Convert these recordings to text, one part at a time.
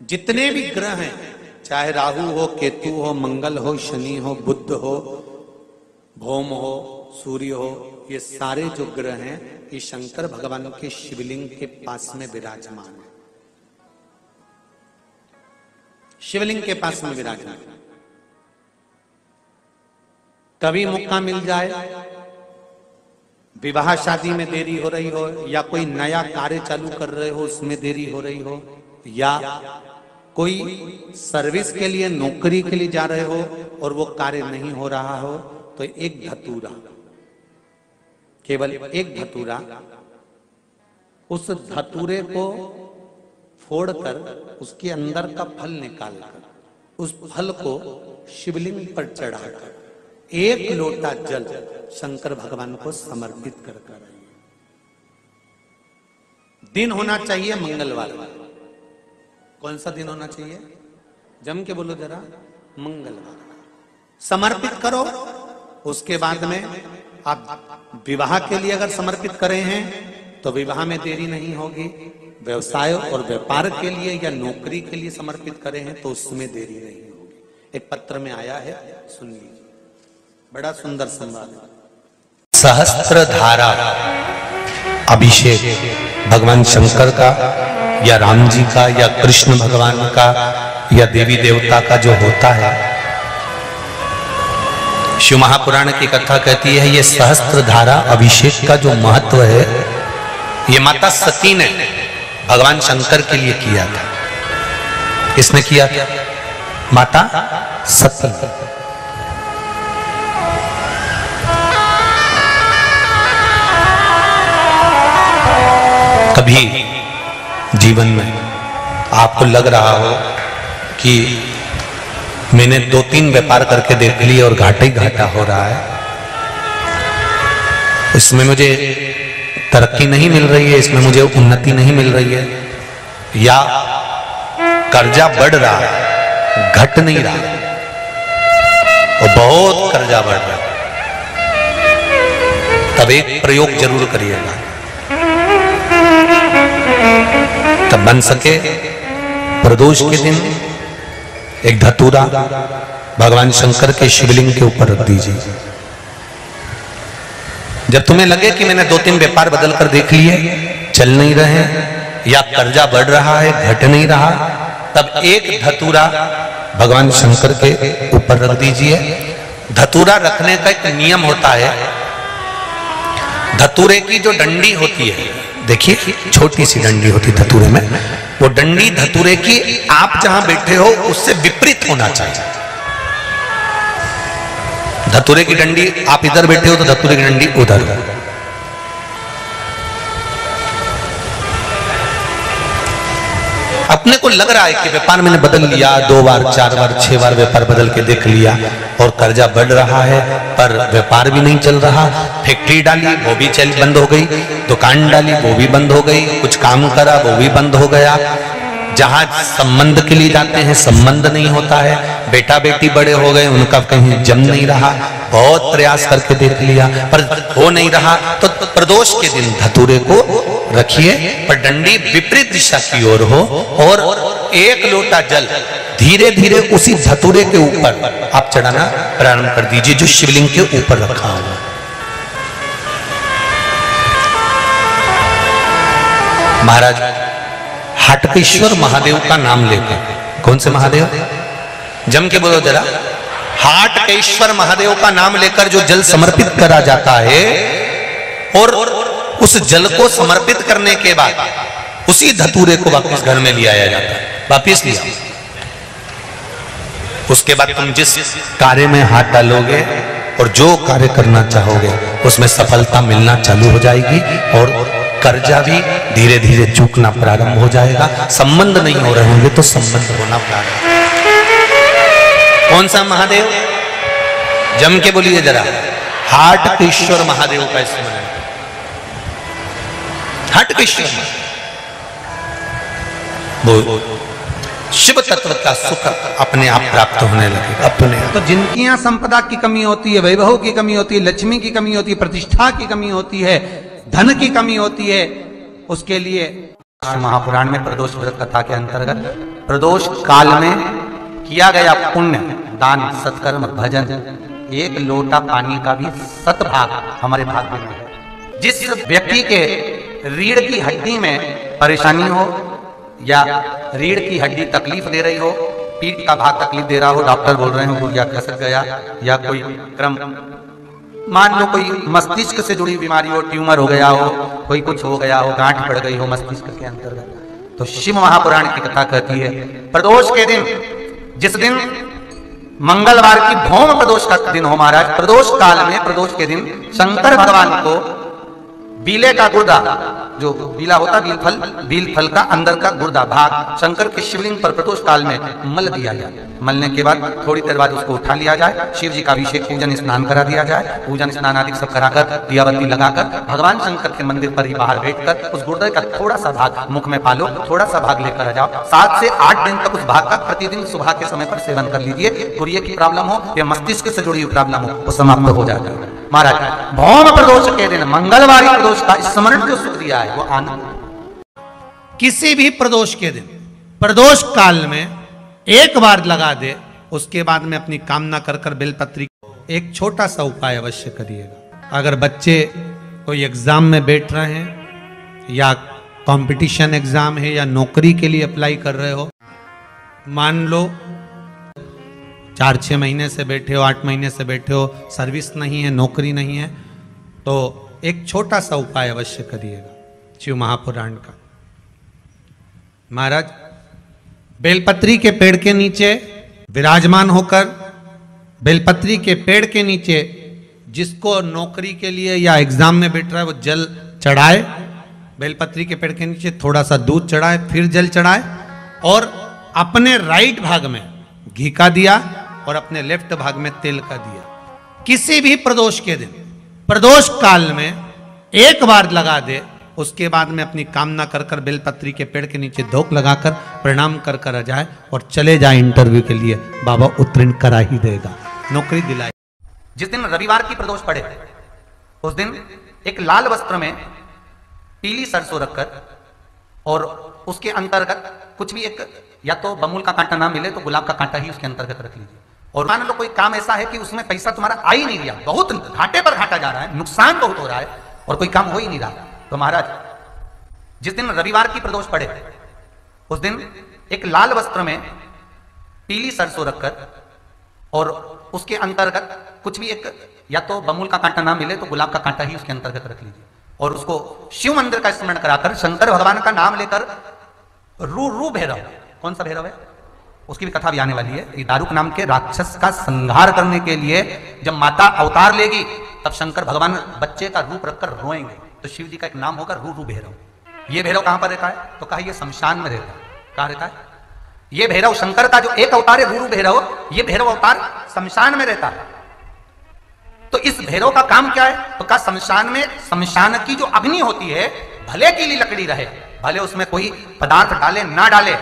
जितने भी ग्रह हैं, चाहे राहु हो, केतु हो, मंगल हो, शनि हो, बुध हो, भौम हो, सूर्य हो, ये सारे जो ग्रह हैं ये शंकर भगवान के शिवलिंग के पास में विराजमान है। शिवलिंग के पास में विराजमान। कभी मौका मिल जाए, विवाह शादी में देरी हो रही हो, या कोई नया कार्य चालू कर रहे हो उसमें देरी हो रही हो, या कोई सर्विस के लिए, नौकरी के लिए जा रहे हो और वो कार्य नहीं हो रहा हो, तो एक धतूरा, केवल एक धतूरा, उस धतूरे को फोड़कर उसके अंदर का फल निकालकर उस फल को शिवलिंग पर चढ़ाकर एक लोटा जल शंकर भगवान को समर्पित कर कर। दिन होना चाहिए मंगलवार। कौन सा दिन होना चाहिए? जम के बोलो जरा, मंगलवार। समर्पित करो। उसके बाद में आप विवाह के लिए अगर समर्पित करे हैं तो विवाह में देरी नहीं होगी। व्यवसाय और व्यापार के लिए या नौकरी के लिए समर्पित करे हैं तो उसमें देरी नहीं होगी। एक पत्र में आया है, सुन लीजिए, बड़ा सुंदर संवाद। सहस्त्र धारा अभिषेक भगवान शंकर का या राम जी का या कृष्ण भगवान का या देवी देवता का जो होता है, शिव महापुराण की कथा कहती है ये सहस्त्र धारा अभिषेक का जो महत्व है ये माता सती ने भगवान शंकर के लिए किया था। किसने किया था? माता सती। कभी जीवन में आपको लग रहा हो कि मैंने 2-3 व्यापार करके देख लिए और घाटा ही घाटा हो रहा है, इसमें मुझे तरक्की नहीं मिल रही है, इसमें मुझे उन्नति नहीं मिल रही है, या कर्जा बढ़ रहा है, घट नहीं रहा और बहुत कर्जा बढ़ रहा है, तब एक प्रयोग जरूर करिएगा। तब बन सके प्रदोष के दिन एक धतूरा भगवान शंकर के शिवलिंग के ऊपर रख दीजिए। जब तुम्हें लगे कि मैंने 2-3 व्यापार बदल कर देख लिए, चल नहीं रहे, या कर्जा बढ़ रहा है, घट नहीं रहा, तब एक धतूरा भगवान शंकर के ऊपर रख दीजिए। धतूरा रखने का एक नियम होता है। धतूरे की जो डंडी होती है, देखिए छोटी सी डंडी होती है धतूरे में, वो डंडी धतूरे की आप जहां बैठे हो उससे विपरीत होना चाहिए। धतूरे की डंडी आप इधर बैठे हो तो धतूरे की डंडी उधर हो। अपने को लग रहा है कि व्यापार मैंने बदल लिया, 2 बार 4 बार 6 बार व्यापार बदल के देख लिया और कर्जा बढ़ रहा है, पर व्यापार भी नहीं चल रहा। फैक्ट्री डाली वो भी बंद हो गई, दुकान डाली वो भी बंद हो गई, कुछ काम करा वो भी बंद हो गया। जहां संबंध के लिए जाते हैं संबंध नहीं होता है, बेटा बेटी बड़े हो गए उनका कहीं जम नहीं रहा, बहुत प्रयास करके देख लिया पर हो नहीं रहा। तो प्रदोष के दिन धतूरे को रखिए, पर डंडी विपरीत दिशा की ओर हो और एक लोटा जल धीरे धीरे उसी धतूरे के ऊपर आप चढ़ाना प्रारंभ कर दीजिए जो शिवलिंग के ऊपर रखा हुआ। महाराज हाटकेश्वर महादेव का नाम लेकर, कौन से महादेव? जम के बोलो जरा, हाटकेश्वर महादेव का नाम लेकर जो जल समर्पित करा जाता है और उस जल को समर्पित करने के बाद उसी धतूरे को वापस घर में ले आया जाता है, वापस लिया। उसके बाद तुम जिस कार्य में हाथ डालोगे और जो कार्य करना चाहोगे उसमें सफलता मिलना चालू हो जाएगी और कर्जा भी धीरे धीरे चूकना प्रारंभ हो जाएगा। संबंध नहीं हो रहे होंगे तो संबंध होना प्रारंभ। कौन सा महादेव? जम के बोलिए जरा, हाटकेश्वर महादेव का स्मरण। हाटकेश्वर वो शिव तत्व का सुख अपने आप प्राप्त होने लगे अपने आप। तो जिनकी यहाँ संपदा की कमी होती है, वैभव की कमी होती है, लक्ष्मी की कमी होती है, प्रतिष्ठा की कमी होती है, धन की कमी होती है, उसके लिए महापुराण में प्रदोष व्रत कथा के अंतर्गत प्रदोष काल में किया गया पुण्य, दान, सत्कर्म, भजन, एक लोटा पानी का भी 7 भाग हमारे भाग्य में है। जिस व्यक्ति के रीढ़ की हड्डी में परेशानी हो या रीढ़ की हड्डी तकलीफ दे रही हो, पीठ का भाग तकलीफ दे रहा हो, डॉक्टर बोल रहे हो या खसक गया या कोई क्रम, मान लो कोई मस्तिष्क से जुड़ी बीमारी हो, ट्यूमर हो गया हो, कोई कुछ हो गया हो, गांठ पड़ गई हो मस्तिष्क के अंतर्गत, तो शिव महापुराण की कथा कहती है प्रदोष के दिन, जिस दिन मंगलवार की भौम प्रदोष का दिन हो महाराज, प्रदोष काल में प्रदोष के दिन शंकर भगवान को बीले का गुर्दा, जो बीला होता बील फल का अंदर का गुर्दा भाग शंकर के शिवलिंग पर प्रदोष काल में मल दिया जाए। मलने के बाद थोड़ी देर बाद उसको उठा लिया जाए, शिव जी का अभिषेक पूजन स्नान करा दिया जाए, पूजन स्नान आदि सब कराकर दिया बत्ती लगाकर भगवान शंकर के मंदिर पर ही बाहर बैठकर उस गुर्दे का थोड़ा सा भाग मुख में पालो, थोड़ा सा भाग लेकर आ जाओ। 7 से 8 दिन तक उस भाग का प्रतिदिन सुबह के समय पर सेवन कर लीजिए। गुर्दे की प्रॉब्लम हो या मस्तिष्क से जुड़ी हुई प्रॉब्लम हो वो समाप्त हो जाएगा महाराज। भौम प्रदोष के दिन मंगलवार प्रदोष का स्मरण जो सुख दिया है वो आनंद। किसी भी प्रदोष के दिन प्रदोष काल में एक बार लगा दे, उसके बाद में अपनी कामना कर कर बेलपत्री एक छोटा सा उपाय अवश्य करिएगा। अगर बच्चे कोई एग्जाम में बैठ रहे हैं या कंपटीशन एग्जाम है या नौकरी के लिए अप्लाई कर रहे हो, मान लो 4-6 महीने से बैठे हो, 8 महीने से बैठे हो, सर्विस नहीं है, नौकरी नहीं है, तो एक छोटा सा उपाय अवश्य करिएगा शिव महापुराण का। महाराज बेलपत्री के पेड़ के नीचे विराजमान होकर, बेलपत्री के पेड़ के नीचे जिसको नौकरी के लिए या एग्जाम में बैठ रहा है वो जल चढ़ाए, बेलपत्री के पेड़ के नीचे थोड़ा सा दूध चढ़ाए, फिर जल चढ़ाए और अपने राइट भाग में घी का दिया और अपने लेफ्ट भाग में तेल का दिया। किसी भी प्रदोष के दिन प्रदोष काल में एक बार लगा दे, उसके बाद में अपनी कामना कर कर बेलपत्री के पेड़ के नीचे धोख लगाकर प्रणाम कर कर आ जाए और चले जाए इंटरव्यू के लिए, बाबा उत्तीर्ण करा ही देगा, नौकरी दिलाए। जिस दिन रविवार की प्रदोष पड़े उस दिन एक लाल वस्त्र में पीली सरसों रखकर और उसके अंतर्गत कुछ भी एक, या तो बमूल का कांटा ना मिले तो गुलाब का कांटा ही उसके अंतर्गत रख लीजिए। और मान लो कोई काम ऐसा है कि उसमें पैसा तुम्हारा आ ही नहीं रहा, बहुत घाटे पर घाटा जा रहा है, नुकसान बहुत हो रहा है और कोई काम हो ही नहीं रहा, तो महाराज जिस दिन रविवार की प्रदोष पड़े उस दिन एक लाल वस्त्र में पीली सरसों रखकर और उसके अंतर्गत कुछ भी एक, या तो बमूल का कांटा ना मिले तो गुलाब का कांटा ही उसके अंतर्गत रख लीजिए और उसको शिव मंदिर का स्मरण कराकर शंकर भगवान का नाम लेकर रू भैरव, कौन सा भैरव है उसकी भी कथा भी आने वाली है, ये दारुक नाम के राक्षस का संहार करने के लिए जब माता अवतार लेगी तब शंकर भगवान बच्चे का रूप रखकर रोएंगे, तो शिव जी का एक नाम होगा रू भैरव। ये भैरव कहां पर रहता है, तो कहा ये शमशान में रहता है। कहां रहता है ये भैरव? शंकर का जो एक अवतार है रू भैरव, ये भैरव अवतार शमशान में रहता है। तो इस भैरव का काम क्या है, तो कहा शमशान में, शमशान की जो अग्नि होती है भले की ली लकड़ी रहे, भले उसमें कोई पदार्थ डाले ना डाले,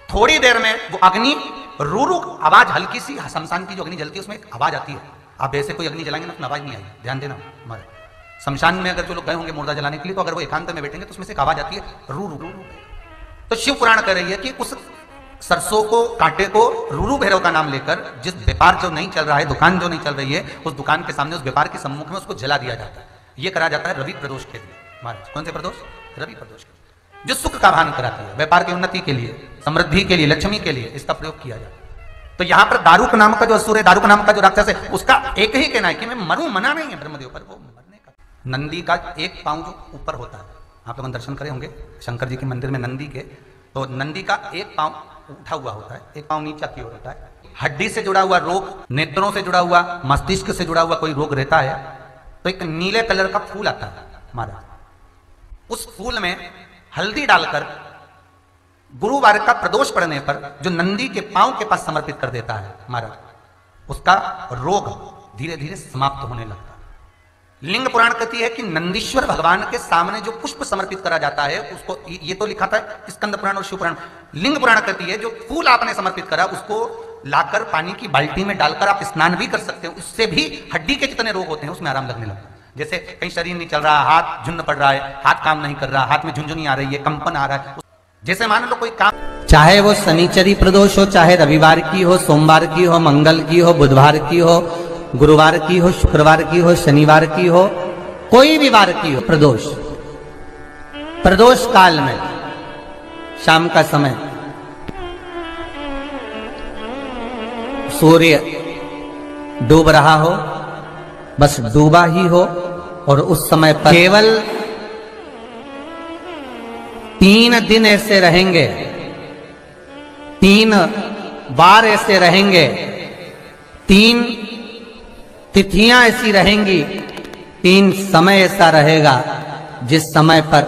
थोड़ी देर में वो अग्नि रू आवाज, हल्की सी शमशान की जो अग्नि जलती है उसमें एक आवाज आती है। आप ऐसे कोई अग्नि जलाएंगे ना तो आवाज नहीं आई, ध्यान देना। हमारे शमशान में अगर जो लोग गए होंगे मुर्दा जलाने के लिए, तो अगर वो एकांत में बैठेंगे तो उसमें से एक आवाज आती है रू रू। तो शिव पुराण कह रही है कि उस सरसों को, कांटे को रू भैरव का नाम लेकर जिस व्यापार जो नहीं चल रहा है, दुकान जो नहीं चल रही है, उस दुकान के सामने, उस व्यापार के सम्मुख में उसको जला दिया जाता है। ये करा जाता है रवि प्रदोष के दिन। महाराज कौन से प्रदोष? रवि प्रदोष के, जो सुख का भान कराती है, व्यापार की उन्नति के लिए, समृद्धि के लिए, लक्ष्मी के लिए इसका प्रयोग किया जाता है। तो यहां पर दारुक नाम का जो असुर है, दारुक नाम का जो राक्षस है, उसका एक ही कहना है कि मैं मरूं, मना नहीं है ब्रह्मदेव पर, वो मरने का। नंदी का एक पांव जो ऊपर होता है, आप लोग दर्शन करे होंगे शंकर जी के मंदिर में नंदी के, तो नंदी का एक पांव उठा हुआ होता है, एक पांव नीचा की ओर होता है। हड्डी से जुड़ा हुआ रोग, नेत्रों से जुड़ा हुआ, मस्तिष्क से जुड़ा हुआ कोई रोग रहता है तो एक नीले कलर का फूल आता है महाराज, उस फूल में हल्दी डालकर गुरुवार का प्रदोष पड़ने पर जो नंदी के पांव के पास समर्पित कर देता है महाराज, उसका रोग धीरे धीरे समाप्त होने लगता है। लिंग पुराण कहती है कि नंदीश्वर भगवान के सामने जो पुष्प समर्पित करा जाता है उसको, ये तो लिखा था स्कंद पुराण और शिव पुराण, लिंग पुराण कहती है जो फूल आपने समर्पित करा उसको लाकर पानी की बाल्टी में डालकर आप स्नान भी कर सकते हो, उससे भी हड्डी के जितने रोग होते हैं उसमें आराम लगने लगता है। जैसे कहीं शरीर नहीं चल रहा, हाथ झुन्न पड़ रहा है, हाथ काम नहीं कर रहा, हाथ में झुंझुनी आ रही है, कंपन आ रहा है, जैसे मान लो कोई काम चाहे वो शनिचरी प्रदोष हो, चाहे रविवार की हो, सोमवार की हो, मंगल की हो, बुधवार की हो, गुरुवार की हो, शुक्रवार की हो, शनिवार की हो, कोई भी वार की हो प्रदोष, प्रदोष काल में शाम का समय सूर्य डूब रहा हो, बस डूबा ही हो, और उस समय पर केवल 3 दिन ऐसे रहेंगे, 3 बार ऐसे रहेंगे, 3 तिथियां ऐसी रहेंगी, 3 समय ऐसा रहेगा जिस समय पर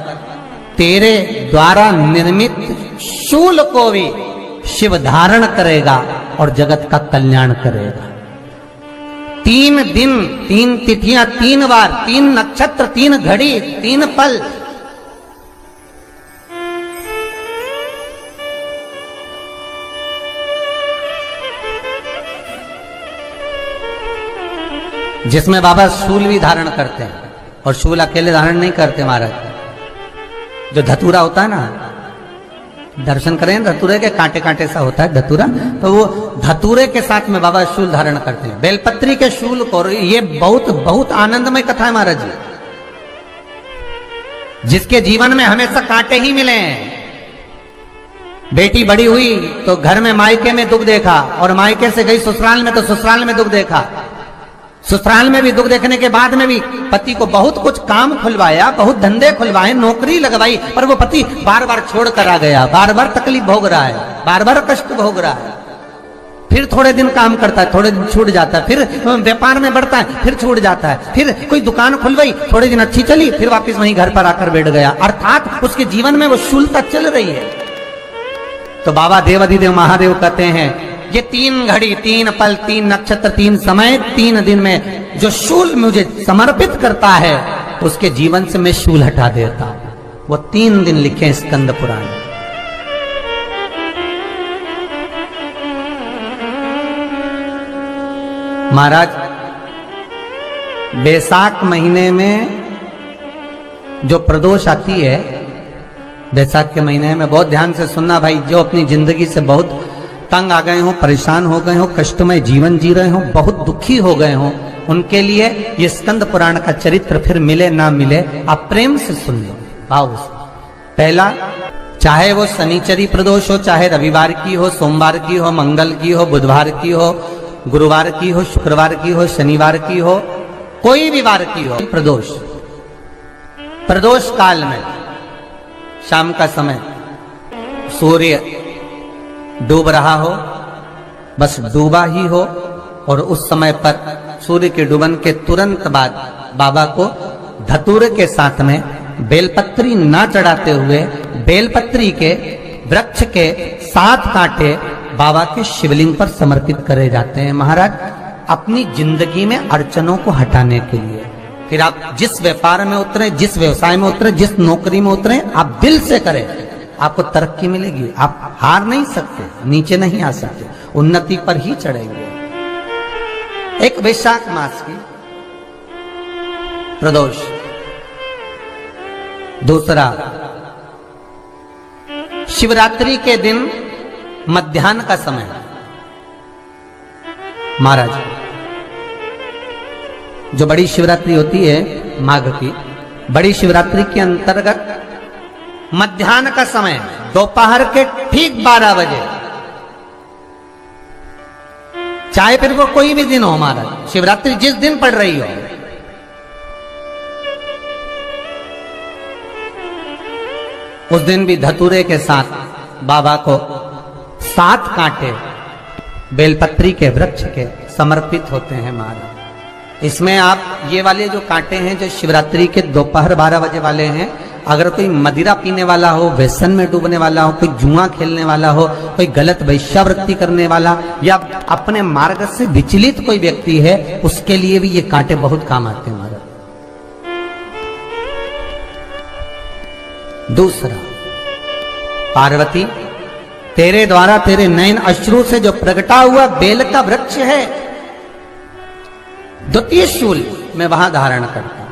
तेरे द्वारा निर्मित शूल को भी शिव धारण करेगा और जगत का कल्याण करेगा। 3 दिन, 3 तिथियां, 3 बार, 3 नक्षत्र, 3 घड़ी, 3 पल, जिसमें बाबा शूल भी धारण करते हैं, और शूल अकेले धारण नहीं करते महाराज। जो धतूरा होता है ना, दर्शन करें धतूरे के, कांटे कांटे सा होता है धतूरा, तो वो धतूरे के साथ में बाबा शूल धारण करते हैं, बेलपत्री के शूल को। ये बहुत बहुत आनंदमय कथा है महाराज जी, जिसके जीवन में हमेशा कांटे ही मिले हैं। बेटी बड़ी हुई तो घर में मायके में दुख देखा, और मायके से गई ससुराल में तो ससुराल में दुख देखा। ससुराल में भी दुख देखने के बाद में भी पति को बहुत कुछ काम खुलवाया, बहुत धंधे खुलवाए, नौकरी लगवाई, पर वो पति बार बार छोड़ कर आ गया, बार बार तकलीफ भोग रहा है, बार बार कष्ट भोग रहा है। फिर थोड़े दिन काम करता है, थोड़े दिन छूट जाता है, फिर व्यापार में बढ़ता है, फिर छूट जाता है, फिर कोई दुकान खुलवाई, थोड़े दिन अच्छी चली, फिर वापस वहीं घर पर आकर बैठ गया। अर्थात उसके जीवन में वो शूलता चल रही है। तो बाबा देवाधिदेव महादेव कहते हैं, ये 3 घड़ी, 3 पल, 3 नक्षत्र, 3 समय, 3 दिन में जो शूल मुझे समर्पित करता है, उसके जीवन से मैं शूल हटा देता हूं। वो 3 दिन लिखे स्कंद पुराण। महाराज, बैसाख महीने में जो प्रदोष आती है, बैसाख के महीने में बहुत ध्यान से सुनना भाई, जो अपनी जिंदगी से बहुत तंग आ गए हो, परेशान हो गए हो, कष्टमय जीवन जी रहे हो, बहुत दुखी हो गए हो, उनके लिए ये स्कंद पुराण का चरित्र फिर मिले ना मिले, आप प्रेम से सुन लो भाव से। पहला, चाहे वो शनिचरी प्रदोष हो, चाहे रविवार की हो, सोमवार की हो, मंगल की हो, बुधवार की हो, गुरुवार की हो, शुक्रवार की हो, शनिवार की हो, कोई भी वार की हो, प्रदोष, प्रदोष काल में शाम का समय सूर्य डूब रहा हो, बस डूबा ही हो, और उस समय पर सूर्य के डूबन के तुरंत बाद बाबा को धतूरे के साथ में बेलपत्री ना चढ़ाते हुए बेलपत्री के वृक्ष के 7 कांटे बाबा के शिवलिंग पर समर्पित करे जाते हैं महाराज, अपनी जिंदगी में अड़चनों को हटाने के लिए। फिर आप जिस व्यापार में उतरे, जिस व्यवसाय में उतरे, जिस नौकरी में उतरे, आप दिल से करें, आपको तरक्की मिलेगी। आप हार नहीं सकते, नीचे नहीं आ सकते, उन्नति पर ही चढ़ेंगे। एक वैशाख मास की प्रदोष, दूसरा शिवरात्रि के दिन मध्याह्न का समय। महाराज, जो बड़ी शिवरात्रि होती है माघ की, बड़ी शिवरात्रि के अंतर्गत मध्याह्न का समय, दोपहर के ठीक 12 बजे, चाहे फिर वो कोई भी दिन हो महाराज, शिवरात्रि जिस दिन पड़ रही हो, उस दिन भी धतूरे के साथ बाबा को 7 कांटे बेलपत्री के वृक्ष के समर्पित होते हैं महाराज। इसमें आप ये वाले जो कांटे हैं, जो शिवरात्रि के दोपहर 12 बजे वाले हैं, अगर कोई मदिरा पीने वाला हो, व्यसन में डूबने वाला हो, कोई जुआ खेलने वाला हो, कोई गलत वैश्यावृत्ति करने वाला, या अपने मार्ग से विचलित कोई व्यक्ति है, उसके लिए भी ये कांटे बहुत काम आते हैं महाराज। दूसरा, पार्वती, तेरे द्वारा तेरे नयन अश्रु से जो प्रगटा हुआ बेल का वृक्ष है, द्वितीय शूल मैं वहां धारण करता हूं,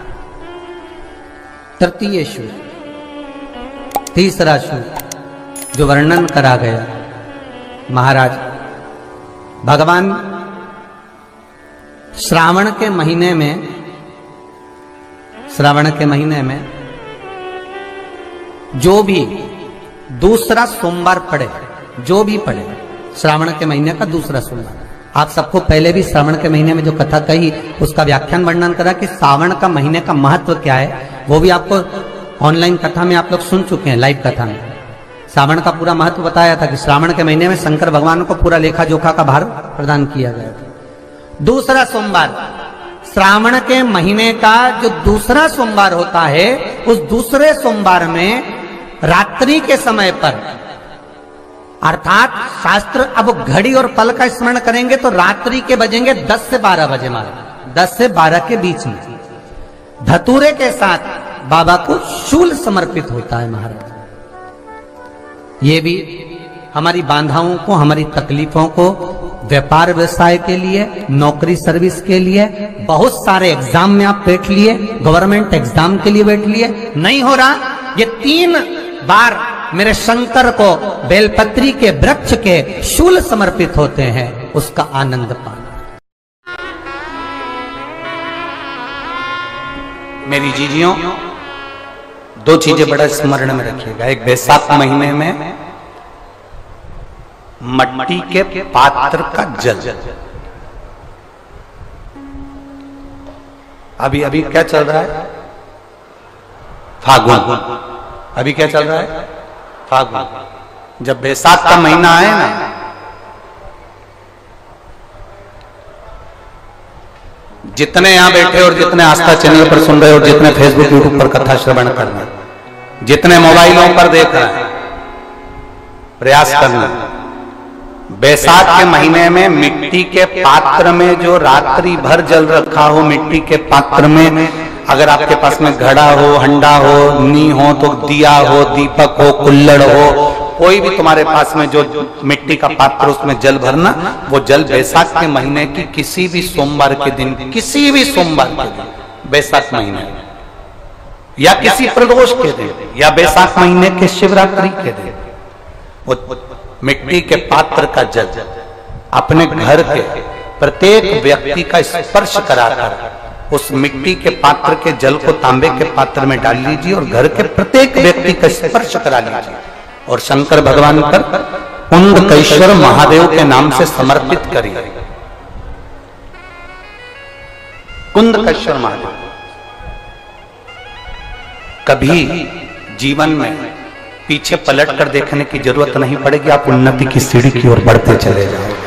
तृतीय शूल, तीसरा शूल, जो वर्णन करा गया महाराज, भगवान श्रावण के महीने में जो भी दूसरा सोमवार पड़े, जो भी पड़े श्रावण के महीने का दूसरा सोमवार, आप सबको पहले भी श्रावण के महीने में जो कथा कही उसका व्याख्यान वर्णन करा कि श्रावण का महीने का महत्व क्या है, वो भी आपको ऑनलाइन कथा में आप लोग सुन चुके हैं। लाइव कथा में श्रावण का पूरा महत्व बताया था कि श्रावण के महीने में शंकर भगवान को पूरा लेखा जोखा का भार प्रदान किया गया था। दूसरा सोमवार, श्रावण के महीने का जो दूसरा सोमवार होता है, उस दूसरे सोमवार में रात्रि के समय पर, अर्थात शास्त्र अब घड़ी और पल का स्मरण करेंगे तो रात्रि के बजेंगे 10 से 12 बजे, मारे 10 से 12 के बीच में धतूरे के साथ बाबा को शूल समर्पित होता है महाराज। ये भी हमारी बाधाओं को, हमारी तकलीफों को, व्यापार व्यवसाय के लिए, नौकरी सर्विस के लिए, बहुत सारे एग्जाम में आप बैठ लिए, गवर्नमेंट एग्जाम के लिए बैठ लिए, नहीं हो रहा, ये 3 बार मेरे शंकर को बेलपत्री के वृक्ष के शूल समर्पित होते हैं, उसका आनंद पाना। मेरी जीजियों, 2 चीजें बड़ा स्मरण में रखिएगा। एक, बैसाख महीने में मट्टी के पात्र का जल, अभी अभी क्या चल रहा है, फागुन, अभी क्या चल रहा है, फागुन। जब बैसाख का महीना आए ना, जितने यहां बैठे और जितने आस्था चैनल पर सुन रहे और जितने फेसबुक यूट्यूब पर कथा श्रवण कर रहे, जितने मोबाइलों पर देख रहे हैं, प्रयास करना, बैसाख के महीने में मिट्टी के पात्र में जो रात्रि भर जल रखा हो, मिट्टी के पात्र में, अगर आपके पास में घड़ा हो, हंडा हो, नी हो, तो दिया हो, दीपक हो, कुल्लड़ हो, कोई भी तुम्हारे पास में जो मिट्टी का पात्र, उसमें जल भरना। वो जल बैसाख के महीने की किसी भी सोमवार के दिन, किसी भी सोमवार के दिन, बैसाख महीने या किसी प्रदोष के दिन, या बैसाख महीने के शिवरात्रि के दिन, वो मिट्टी के पात्र का जल अपने घर के प्रत्येक व्यक्ति का स्पर्श कराकर उस मिट्टी के पात्र के जल को तांबे के पात्र में डाल लीजिए और घर के प्रत्येक व्यक्ति का स्पर्श करा लीजिए और शंकर भगवान पर कुंडकेश्वर महादेव के नाम से समर्पित करिए। कुंडकेश्वर महादेव, कभी जीवन में पीछे पलट कर देखने की जरूरत नहीं पड़ेगी, आप उन्नति की सीढ़ी की ओर बढ़ते चले जाओगे।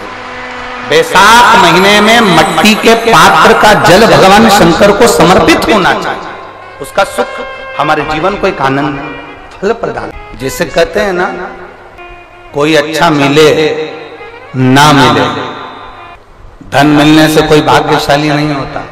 बैसाख महीने में मट्टी के पात्र का जल भगवान शंकर को समर्पित होना चाहिए, उसका सुख हमारे जीवन को एक आनंद फल प्रदान। जैसे कहते हैं ना, कोई अच्छा मिले ना मिले, धन मिलने से कोई भाग्यशाली नहीं होता,